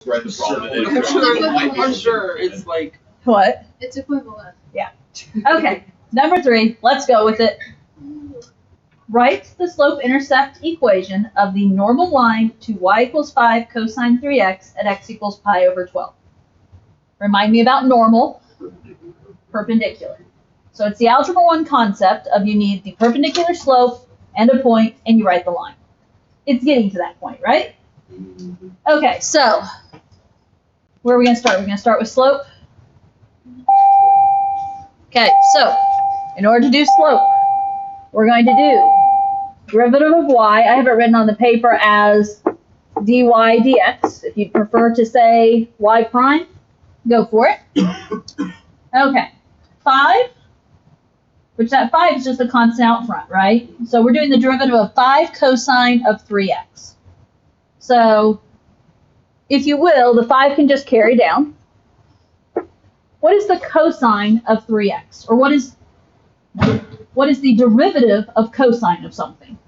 Right, the problem is- I'm sure it's like. What? It's equivalent. Yeah. Okay. Number 3. Let's go with it. Write the slope-intercept equation of the normal line to y equals 5 cosine 3x at x equals pi over 12. Remind me about normal, perpendicular. So it's the algebra 1 concept of you need the perpendicular slope and a point, and you write the line. It's getting to that point, right? Okay, so where are we going to start? We're going to start with slope. Okay, so in order to do slope, we're going to do derivative of y. I have it written on the paper as dy dx. If you'd prefer to say y prime, go for it. Okay, 5, which that 5 is just a constant out front, right? So we're doing the derivative of 5 cosine of 3x. So, if you will, the 5 can just carry down. What is the cosine of 3x? Or what is the derivative of cosine of something?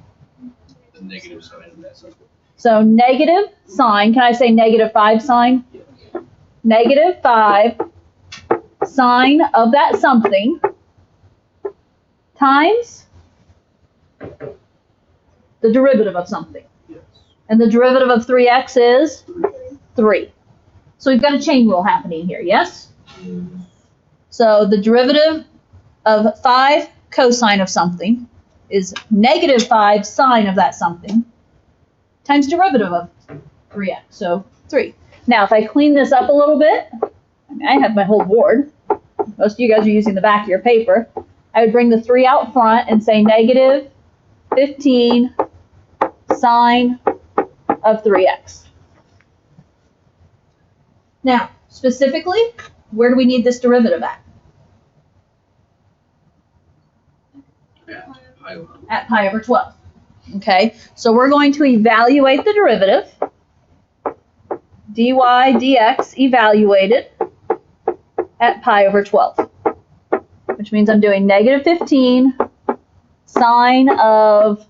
The negative sign of that something. So negative sine, can I say negative 5 sine? Yeah. Negative 5 sine of that something times the derivative of something. Yes. And the derivative of 3x is 3. So we've got a chain rule happening here, yes? So the derivative of 5 cosine of something is negative 5 sine of that something times derivative of 3x, so 3. Now, if I clean this up a little bit, I have my whole board. Most of you guys are using the back of your paper. I would bring the 3 out front and say negative 15 sine of 3x. Now, specifically, where do we need this derivative at? At pi over 12. Okay, so we're going to evaluate the derivative. Dy dx evaluated at pi over 12. Which means I'm doing negative 15 sine of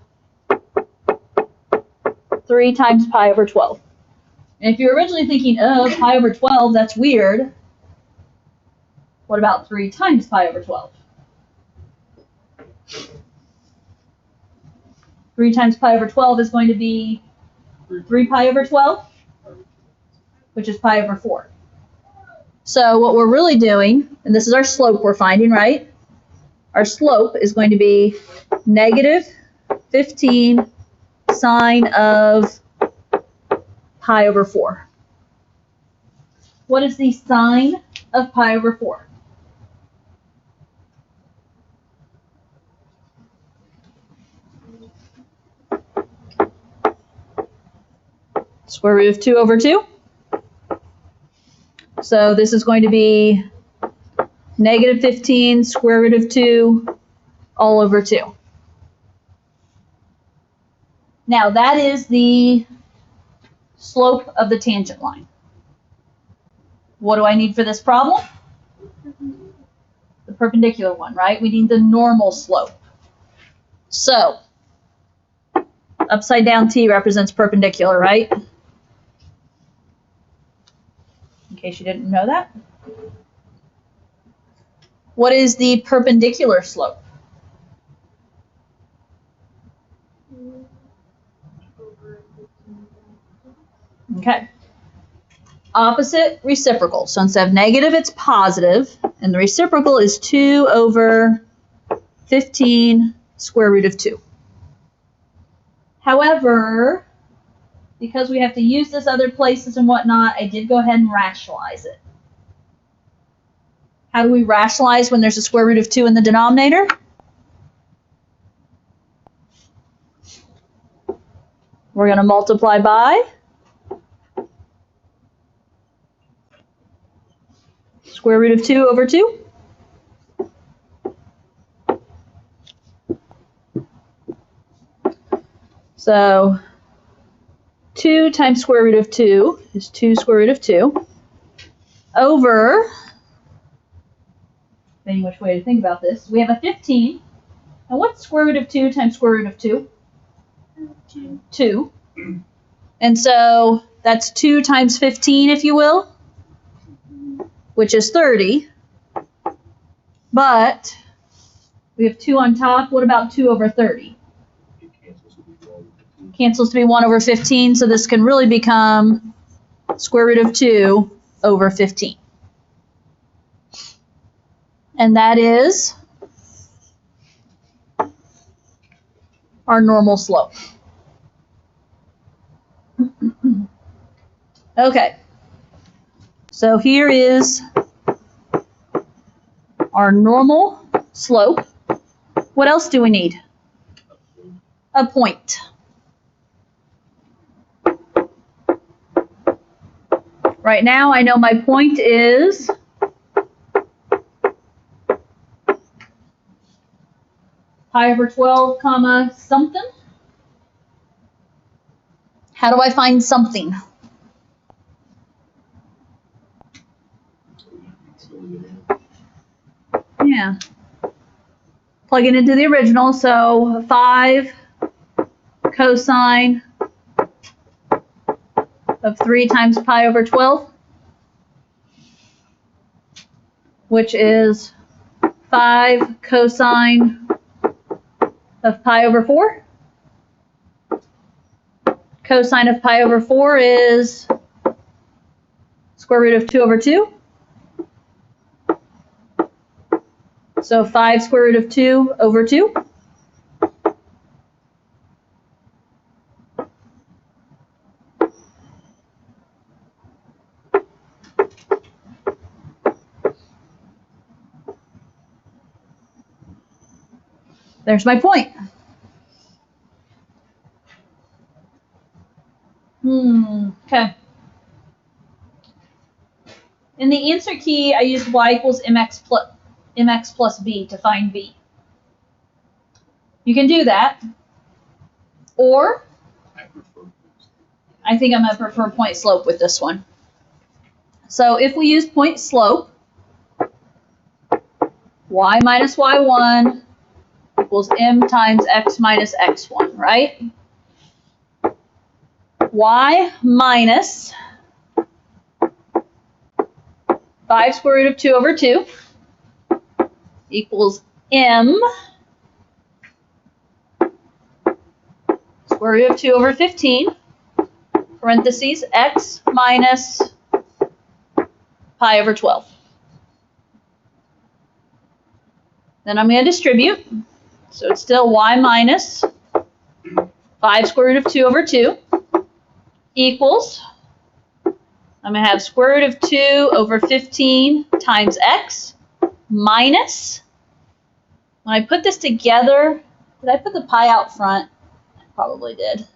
3 times pi over 12. And if you're originally thinking, oh, pi over 12, that's weird. What about 3 times pi over 12? 3 times pi over 12 is going to be 3 pi over 12, which is pi over 4. So what we're really doing, and this is our slope we're finding, right? Our slope is going to be negative 15 sine of pi over 4. What is the sine of pi over 4? Square root of 2 over 2. So this is going to be negative 15 square root of 2 all over 2. Now that is the slope of the tangent line. What do I need for this problem? The perpendicular one, right? We need the normal slope. So, upside down t represents perpendicular, right? In case you didn't know that. What is the perpendicular slope? Okay. Opposite reciprocal. So instead of negative, it's positive, and the reciprocal is 2 over 15 square root of 2. However, because we have to use this other places and whatnot, I did go ahead and rationalize it. How do we rationalize when there's a square root of 2 in the denominator? We're going to multiply by square root of 2 over 2. So 2 times square root of 2 is 2 square root of 2 over, depending which way to think about this, we have a 15. And what's square root of 2 times square root of 2? 2. And so That's 2 times 15, if you will, which is 30. But we have 2 on top. What about 2 over 30? It cancels to be 1. Cancels to be 1 over 15, so this can really become square root of 2 over 15. And that is our normal slope. Okay, so here is our normal slope. What else do we need? A point. Right now I know my point is pi over 12 comma something. How do I find something? Yeah. Plug it into the original, so 5 cosine of 3 times pi over 12, which is 5 cosine of pi over 4. Cosine of pi over 4 is square root of 2 over 2. So 5 square root of 2 over 2. There's my point. Okay. In the answer key, I used y equals mx plus b to find b. You can do that. Or, I think I'm going to prefer point slope with this one. So if we use point slope, y minus y1 equals m times x minus x1, right? Y minus 5 square root of 2 over 2 equals m square root of 2 over 15, parentheses, x minus pi over 12. Then I'm going to distribute. So it's still y minus 5 square root of 2 over 2 equals, I'm going to have square root of 2 over 15 times x minus, when I put this together, did I put the pi out front? I probably did.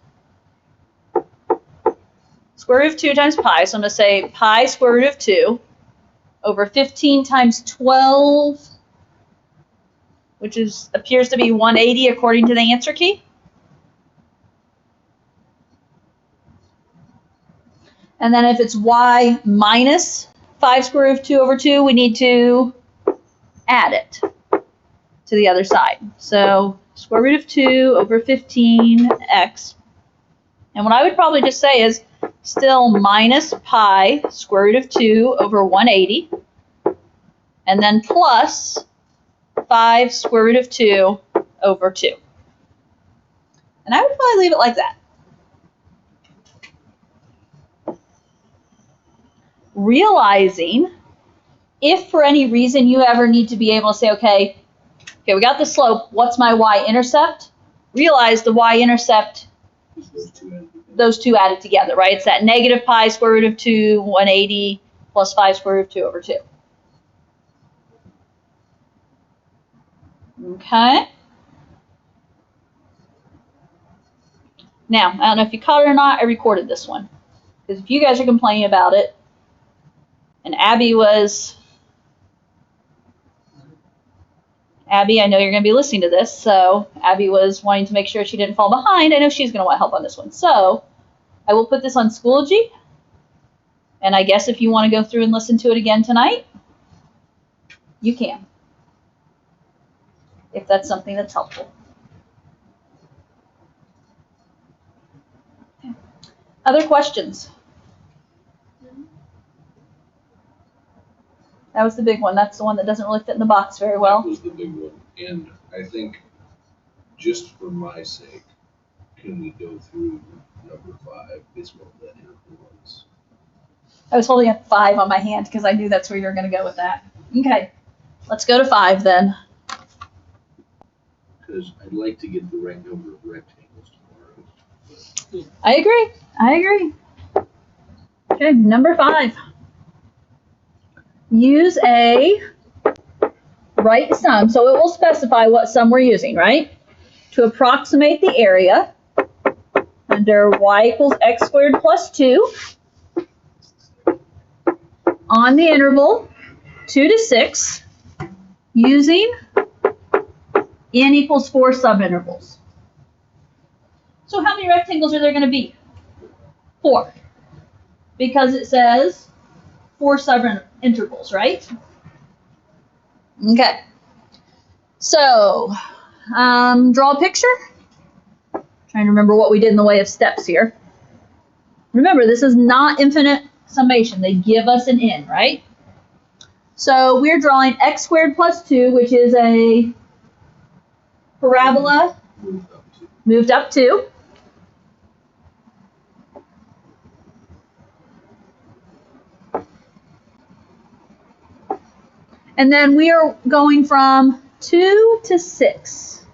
Square root of 2 times pi, so I'm going to say pi square root of 2 over 15 times 12, which appears to be 180 according to the answer key. And then if it's y minus 5 square root of 2 over 2, we need to add it to the other side. So square root of 2 over 15x. And what I would probably just say is still minus pi square root of 2 over 180. And then plus 5 square root of 2 over 2. And I would probably leave it like that. Realizing if for any reason you ever need to be able to say, okay, we got the slope, what's my y-intercept? Realize the y-intercept, those two added together, right? It's that negative pi square root of 2, 180, plus 5 square root of 2 over 2. Okay. Now, I don't know if you caught it or not, I recorded this one. Because if you guys are complaining about it, and Abby, I know you're going to be listening to this, so Abby was wanting to make sure she didn't fall behind. I know she's going to want help on this one. So I will put this on Schoology, and I guess if you want to go through and listen to it again tonight, you can, if that's something that's helpful. Other questions? That was the big one. That's the one that doesn't really fit in the box very That well. was the big one, and I think, just for my sake, can we go through number 5? It's what that interval was. I was holding up 5 on my hand because I knew that's where you were going to go with that. Okay, let's go to 5 then. Because I'd like to get the right number of rectangles tomorrow. I agree. Okay, number 5. Use a right sum, so it will specify what sum we're using, right? To approximate the area under y equals x squared plus 2 on the interval 2 to 6 using n equals 4 subintervals. So how many rectangles are there going to be? 4. Because it says 4 subintervals, right? Okay. So, draw a picture. Trying to remember what we did in the way of steps here. Remember, this is not infinite summation. They give us an n, right? So we're drawing x squared plus 2, which is a parabola moved up 2. And then we are going from 2 to 6.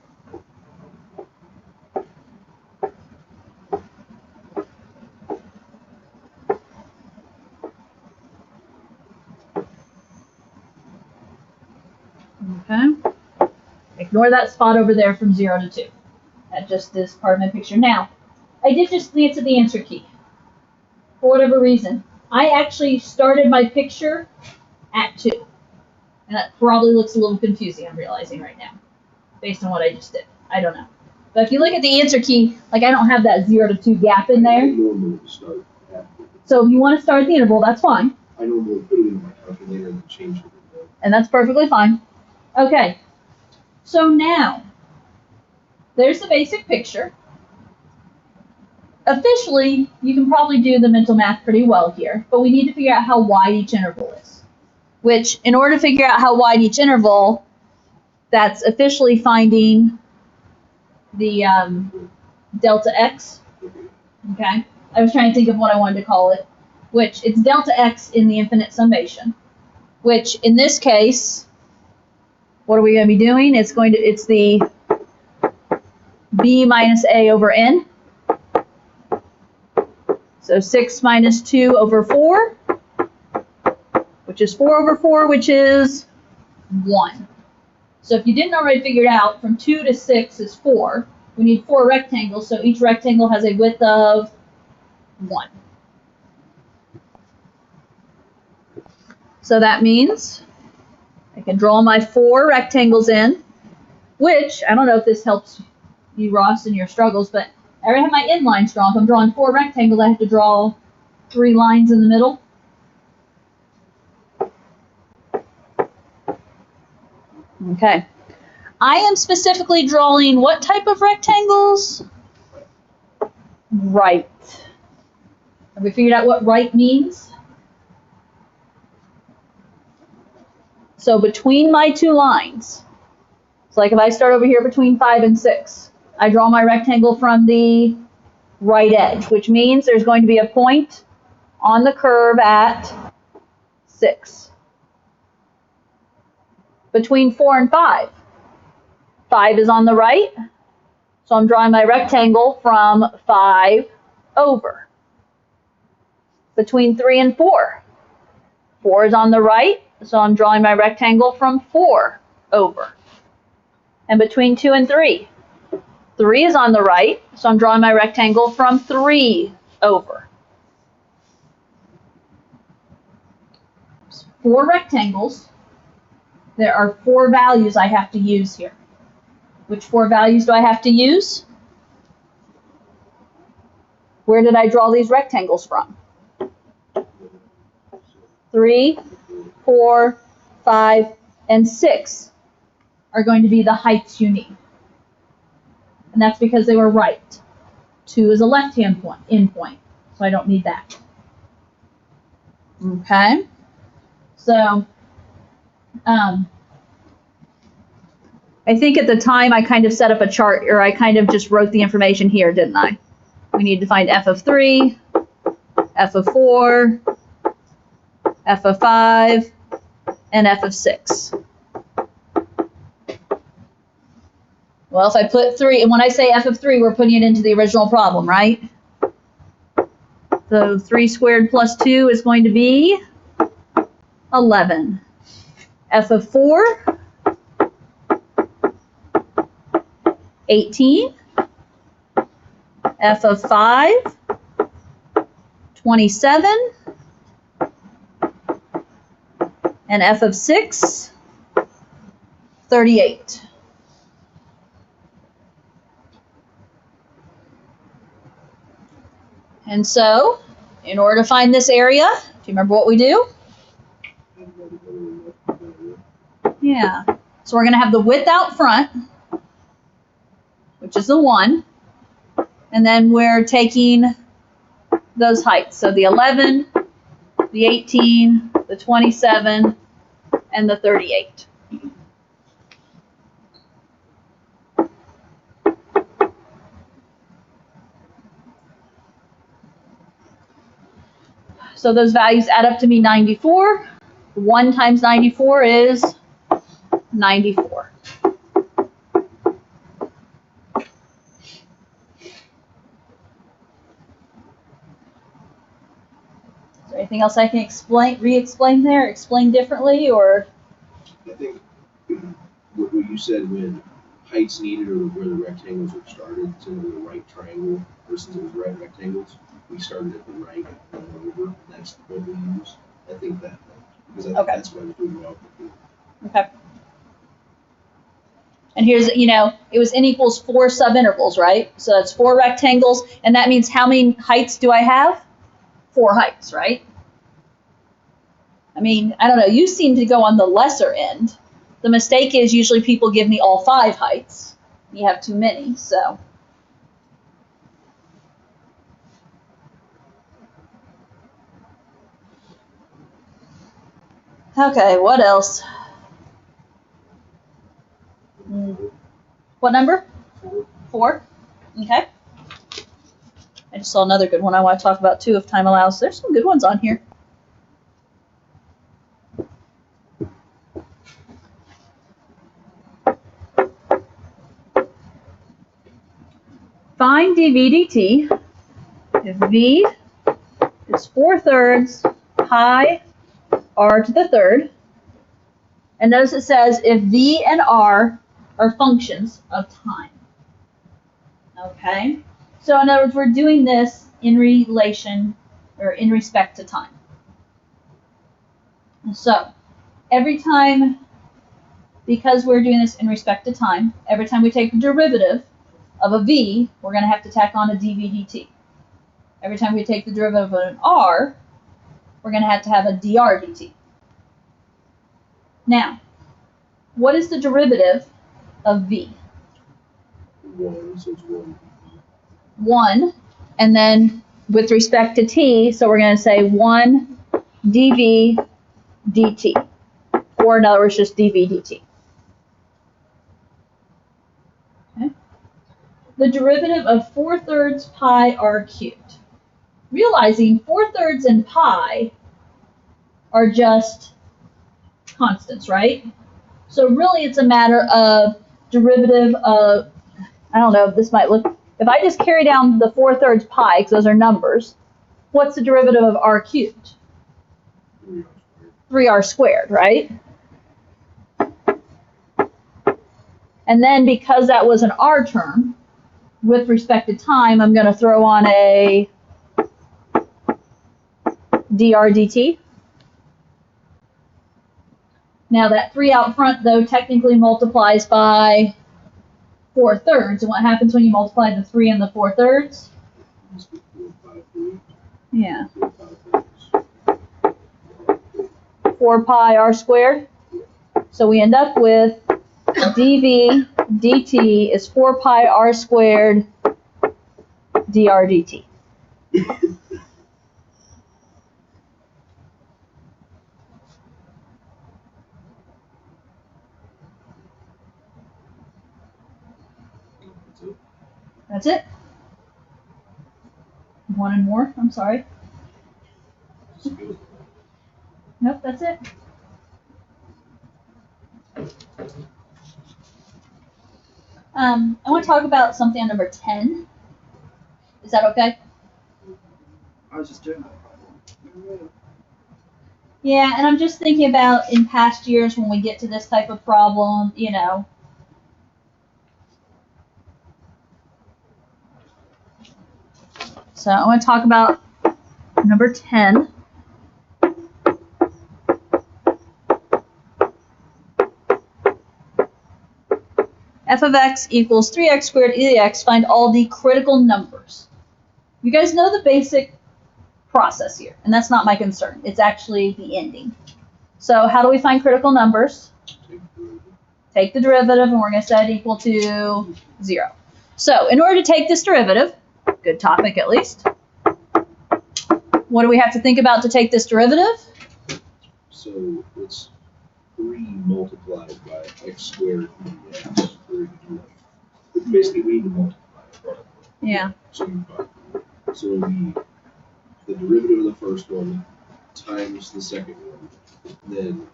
Okay. Ignore that spot over there from 0 to 2. That just is part of my picture. Now, I did just glance at the answer key. For whatever reason, I actually started my picture at 2. And that probably looks a little confusing, I'm realizing right now, based on what I just did. I don't know. But if you look at the answer key, like I don't have that 0 to 2 gap in there. I normally start after. So if you want to start the interval, that's fine. I normally put it in my calculator and change it. And that's perfectly fine. Okay. So now, there's the basic picture. Officially, you can probably do the mental math pretty well here, but we need to figure out how wide each interval is. Which, in order to figure out how wide each interval, that's officially finding the delta x. Okay? I was trying to think of what I wanted to call it, which it's delta x in the infinite summation, which in this case, what are we going to be doing? It's the b minus a over n. So 6 minus 2 over 4, which is 4 over 4, which is 1. So if you didn't already figure it out, from 2 to 6 is 4. We need 4 rectangles, so each rectangle has a width of 1. So that means I can draw my 4 rectangles in, which, I don't know if this helps you, Ross, in your struggles, but I already have my end lines drawn. If I'm drawing 4 rectangles, I have to draw 3 lines in the middle. Okay. I am specifically drawing what type of rectangles? Right. Have we figured out what right means? So between my 2 lines, it's like if I start over here between 5 and 6, I draw my rectangle from the right edge, which means there's going to be a point on the curve at 6. Between 4 and 5, 5 is on the right, so I'm drawing my rectangle from 5 over. Between 3 and 4, 4 is on the right, so I'm drawing my rectangle from 4 over. And between 2 and 3, 3 is on the right, so I'm drawing my rectangle from 3 over. 4 rectangles. There are 4 values I have to use here. Which 4 values do I have to use? Where did I draw these rectangles from? 3, 4, 5, and 6 are going to be the heights you need. And that's because they were right. 2 is a left-hand endpoint, so I don't need that. Okay? So I think at the time I kind of set up a chart, or I kind of just wrote the information here, didn't I? We need to find f of 3, f of 4, f of 5, and f of 6. Well, if I put 3, and when I say f of 3, we're putting it into the original problem, right? So 3 squared plus 2 is going to be 11. F of 4, 18. F of 5, 27. And f of 6, 38. And so, in order to find this area, do you remember what we do? Yeah. So we're going to have the width out front, which is the 1. And then we're taking those heights. So the 11, the 18, the 27, and the 38. So those values add up to be 94. 1 times 94 is 94. Is there anything else I can re-explain there, explain differently, or? I think what you said when heights needed or where the rectangles were started, so it was a right triangle versus it was right rectangles, we started at the right and over. That's what we use. I think that helped because I think that's why we're doing well. Okay. And here's, it was n equals 4 subintervals, right? So that's 4 rectangles, and that means how many heights do I have? 4 heights, right? I mean, I don't know, you seem to go on the lesser end. The mistake is usually people give me all 5 heights. You have too many, so. Okay, what else? What number? 4. Okay. I just saw another good one I want to talk about too if time allows. There's some good ones on here. Find dv dt if v is 4/3 pi r to the third. And notice it says if v and r are functions of time. Okay? So in other words, we're doing this in relation or in respect to time. So every time, because we're doing this in respect to time, every time we take a derivative of a v, we're going to have to tack on a dv dt. Every time we take the derivative of an r, we're going to have a dr dt. Now, what is the derivative of v? 1, so it's 1. 1, and then with respect to t, so we're going to say 1 dv dt, or in other words, just dv dt. Okay. The derivative of 4/3 pi r cubed. Realizing 4/3 and pi are just constants, right? So really it's a matter of derivative of, I don't know, this might look, if I just carry down the 4/3 pi, because those are numbers, what's the derivative of r cubed? 3r squared, right? And then because that was an r term, with respect to time, I'm going to throw on a dr dt. Now that 3 out front, though, technically multiplies by 4/3. And what happens when you multiply the 3 and the 4/3? Yeah. 4 pi r squared. So we end up with dv dt is 4 pi r squared dr dt. That's it. One and more. I'm sorry. Just go with it. Nope, that's it. I want to talk about something on number 10. Is that okay? I was just doing that. Yeah, and I'm just thinking about in past years when we get to this type of problem, you know. So I want to talk about number 10. F of x equals 3x squared e to the x. Find all the critical numbers. You guys know the basic process here, and that's not my concern. It's actually the ending. So how do we find critical numbers? Take the derivative, and we're going to set it equal to 0. So in order to take this derivative, good topic at least, what do we have to think about to take this derivative? So it's 3 multiplied by x squared x. It's basically we need to multiply it. Yeah. So it'll be the derivative of the first one times the second one, then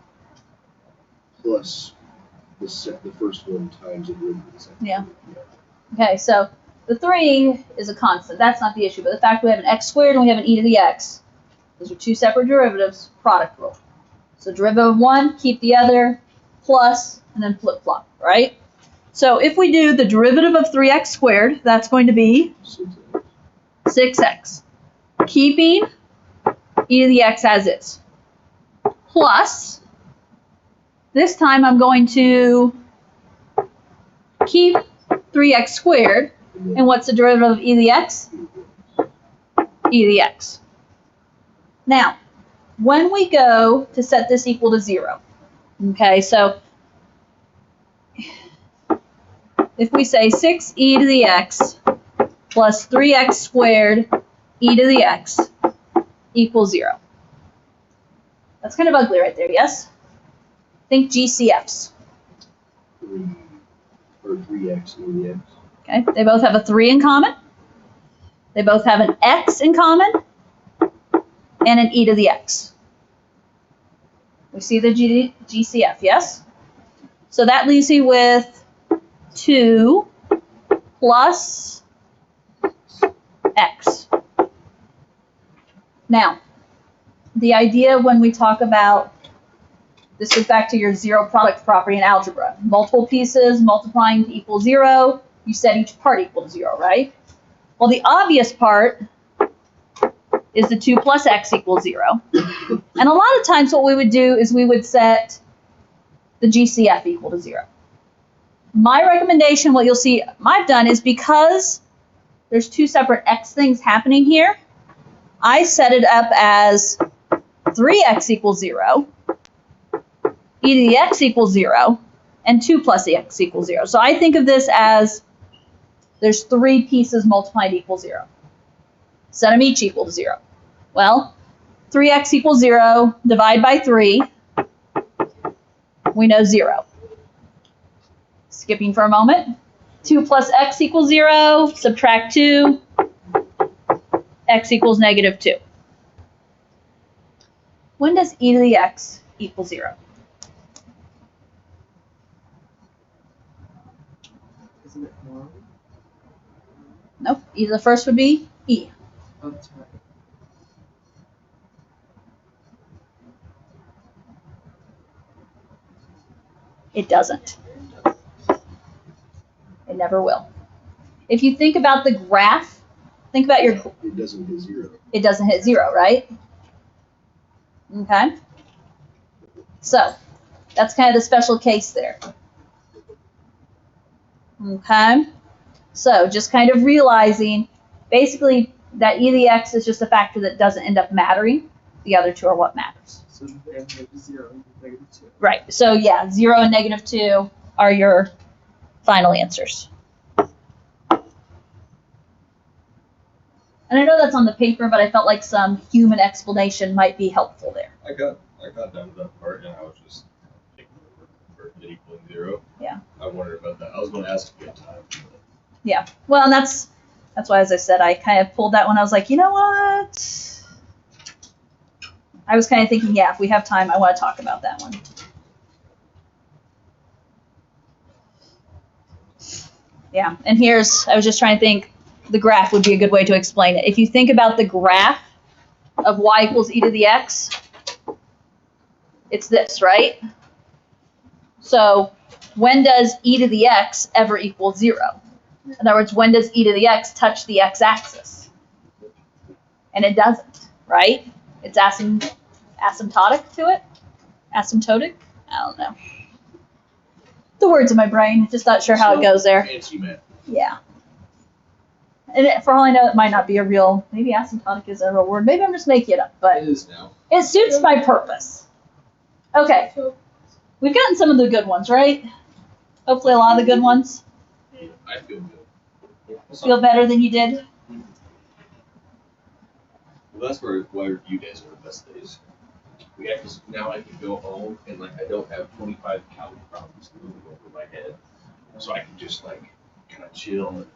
plus the first one times the derivative of the second Yeah. one. Okay, so the 3 is a constant. That's not the issue. But the fact we have an x squared and we have an e to the x, those are two separate derivatives, product rule. So derivative of one, keep the other, plus, and then flip-flop, right? So if we do the derivative of 3x squared, that's going to be 6x. Keeping e to the x as is. Plus, this time I'm going to keep 3x squared. And what's the derivative of e to the x? E to the x. Now, when we go to set this equal to 0, okay, so if we say 6e to the x plus 3x squared e to the x equals 0. That's kind of ugly right there, yes? Think GCFs. 3x e to the x. Okay, they both have a 3 in common. They both have an x in common and an e to the x. We see the GCF, yes? So that leaves me with 2 plus x. Now, the idea when we talk about, this goes back to your zero product property in algebra. Multiple pieces multiplying to equal 0, you set each part equal to 0, right? Well, the obvious part is the 2 plus x equals 0. And a lot of times what we would do is we would set the GCF equal to 0. My recommendation, what you'll see I've done is because there's two separate x things happening here, I set it up as 3x equals 0, e to the x equals 0, and 2 plus x equals 0. So I think of this as there's 3 pieces multiplied equal 0. Set them each equal to 0. Well, 3x equals 0, divide by 3, we know 0. Skipping for a moment, 2 plus x equals 0, subtract 2, x equals negative 2. When does e to the x equal 0? Isn't it 1? Nope, e to the first would be e. Oh, that's right. It doesn't. It never will. If you think about the graph, think about your... It doesn't hit 0. It doesn't hit 0, right? Okay. So, that's kind of the special case there. Okay. So, just kind of realizing, basically, that e to the x is just a factor that doesn't end up mattering. The other two are what matters. So they have -0 and -2. Right. So, yeah, 0 and negative 2 are your final answers. And I know that's on the paper, but I felt like some human explanation might be helpful there. I got down to that part and I was just taking over for it equaling 0. Yeah. I wondered about that. I was going to ask you at time. Yeah. Well, and that's That's why, as I said, I kind of pulled that one. I was like, you know what? I was kind of thinking, yeah, if we have time, I want to talk about that one. Yeah, and I was just trying to think, the graph would be a good way to explain it. If you think about the graph of y equals e to the x, it's this, right? So when does e to the x ever equal 0? In other words, when does e to the x touch the x-axis? And it doesn't, right? It's asymptotic to it? Asymptotic? I don't know. The words in my brain, just not sure how it goes there. Fancy man. Yeah. And for all I know, it might not be a real, maybe asymptotic is a real word. Maybe I'm just making it up, but It is now. it suits my purpose. Okay. We've gotten some of the good ones, right? Hopefully a lot of the good ones. I feel good. Feel better than you did? Well, that's why you guys are the best days. Now I can go home and like I don't have 25 couch problems looming over my head, so I can just like kind of chill and